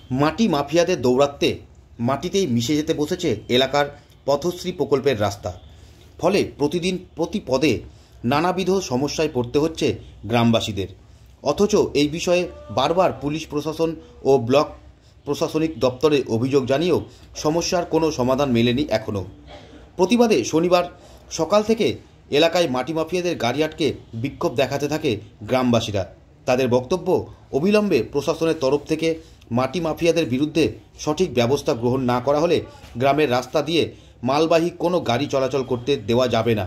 মাটি মাফিয়াদের দৌরাত্ম্যে মাটিতেই মিশে যেতে বসেছে এলাকার পথশ্রী প্রকল্পের রাস্তা। ফলে প্রতিদিন প্রতি পদে নানাবিধ সমস্যায় পড়তে হচ্ছে গ্রামবাসীদের। অথচ এই বিষয়ে বারবার পুলিশ প্রশাসন ও ব্লক প্রশাসনিক দপ্তরে অভিযোগ জানিয়েও সমস্যার কোনো সমাধান মেলেনি এখনও। প্রতিবাদে শনিবার সকাল থেকে এলাকায় মাটি মাফিয়াদের গাড়ি আটকে বিক্ষোভ দেখাতে থাকে গ্রামবাসীরা। তাদের বক্তব্য, অবিলম্বে প্রশাসনের তরফ থেকে মাটি মাফিয়াদের বিরুদ্ধে সঠিক ব্যবস্থা গ্রহণ না করা হলে গ্রামের রাস্তা দিয়ে মালবাহী কোনো গাড়ি চলাচল করতে দেওয়া যাবে না।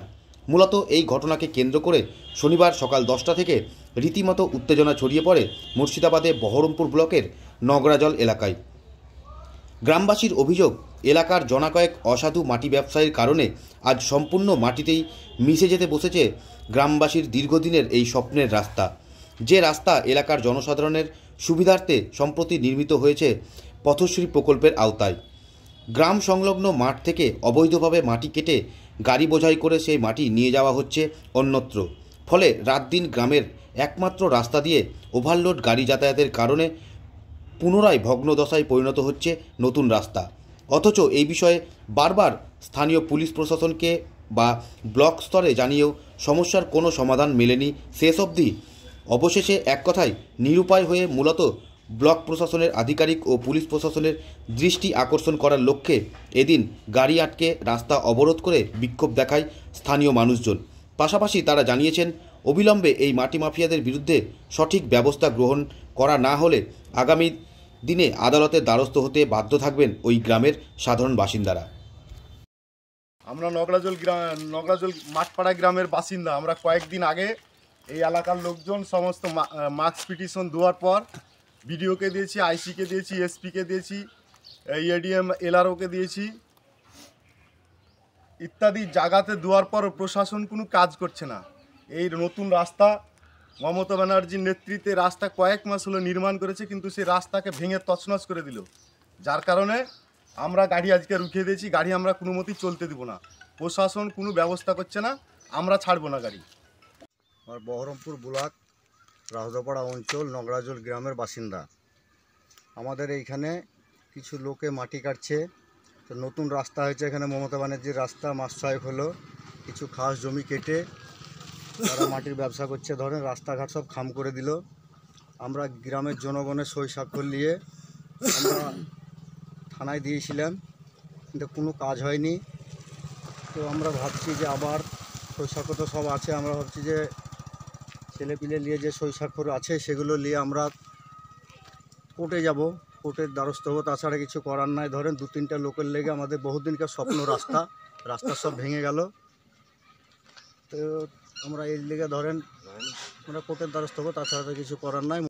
মূলত এই ঘটনাকে কেন্দ্র করে শনিবার সকাল 10টা থেকে রীতিমতো উত্তেজনা ছড়িয়ে পড়ে মুর্শিদাবাদে বহরমপুর ব্লকের নগরাজল এলাকায়। গ্রামবাসীর অভিযোগ, এলাকার জনাকয়েক অসাধু মাটি ব্যবসায়ীর কারণে আজ সম্পূর্ণ মাটিতেই মিশে যেতে বসেছে গ্রামবাসীর দীর্ঘদিনের এই স্বপ্নের রাস্তা। যে রাস্তা এলাকার জনসাধারণের সুবিধার্থে সম্প্রতি নির্মিত হয়েছে পথশ্রী প্রকল্পের আওতায়। গ্রাম সংলগ্ন মাঠ থেকে অবৈধভাবে মাটি কেটে গাড়ি বোঝাই করে সেই মাটি নিয়ে যাওয়া হচ্ছে অন্যত্র। ফলে রাত দিন গ্রামের একমাত্র রাস্তা দিয়ে ওভারলোড গাড়ি যাতায়াতের কারণে পুনরায় ভগ্নদশায় পরিণত হচ্ছে নতুন রাস্তা। অথচ এই বিষয়ে বারবার স্থানীয় পুলিশ প্রশাসনকে বা ব্লক স্তরে জানিয়েও সমস্যার কোনো সমাধান মেলেনি শেষ অবধি। অবশেষে এক কথায় নিরুপায় হয়ে মূলত ব্লক প্রশাসনের আধিকারিক ও পুলিশ প্রশাসনের দৃষ্টি আকর্ষণ করার লক্ষ্যে এদিন গাড়ি আটকে রাস্তা অবরোধ করে বিক্ষোভ দেখায় স্থানীয় মানুষজন। পাশাপাশি তারা জানিয়েছেন, অবিলম্বে এই মাটি মাফিয়াদের বিরুদ্ধে সঠিক ব্যবস্থা গ্রহণ করা না হলে আগামী দিনে আদালতের দ্বারস্থ হতে বাধ্য থাকবেন ওই গ্রামের সাধারণ বাসিন্দারা। আমরা নগরাজল মাঠপাড়া গ্রামের বাসিন্দা। আমরা কয়েকদিন আগে এই এলাকার লোকজন সমস্ত মার্কস পিটিশন দেওয়ার পর বিডিওকে দিয়েছি, আইসিকে দিয়েছি, এসপিকে দিয়েছি, এডিএম এলআরওকে দিয়েছি ইত্যাদি জায়গাতে দেওয়ার পর প্রশাসন কোনো কাজ করছে না। এই নতুন রাস্তা মমতা ব্যানার্জির নেতৃত্বে রাস্তা কয়েক মাস হলো নির্মাণ করেছে, কিন্তু সেই রাস্তাকে ভেঙে তছনছ করে দিল। যার কারণে আমরা গাড়ি আজকে রুখিয়ে দিয়েছি। গাড়ি আমরা কোনো মতেই চলতে দেবো না। প্রশাসন কোনো ব্যবস্থা করছে না, আমরা ছাড়বো না গাড়ি। আর বহরমপুর ব্লক রাহদাপাড়া অঞ্চল নগরাজল গ্রামের বাসিন্দা। আমাদের এইখানে কিছু লোকে মাটি কাটছে। তো নতুন রাস্তা হয়েছে এখানে, মমতা ব্যানার্জির রাস্তা, মাস 6 হলো। কিছু খাস জমি কেটে তারা মাটির ব্যবসা করছে। ধরেন রাস্তাঘাট সব খাম করে দিল। আমরা গ্রামের জনগণের সই স্বাক্ষর নিয়ে আমরা থানায় দিয়েছিলাম, কিন্তু কোনো কাজ হয়নি। তো আমরা ভাবছি যে আবার সই স্বাক্ষর তো সব আছে, আমরা ভাবছি যে ছেলেপিলে নিয়ে যে সই স্বাক্ষর আছে সেগুলো নিয়ে আমরা কোর্টে যাব, কোর্টের দ্বারস্থ হবো। তাছাড়া কিছু করার নাই। ধরেন 2-3টা লোকের লেগে আমাদের বহুদিনকার স্বপ্ন রাস্তা সব ভেঙে গেল। তো আমরা এই লেগে ধরেন আমরা কোর্টের দ্বারস্থ হবো, তাছাড়া তো কিছু করার নাই।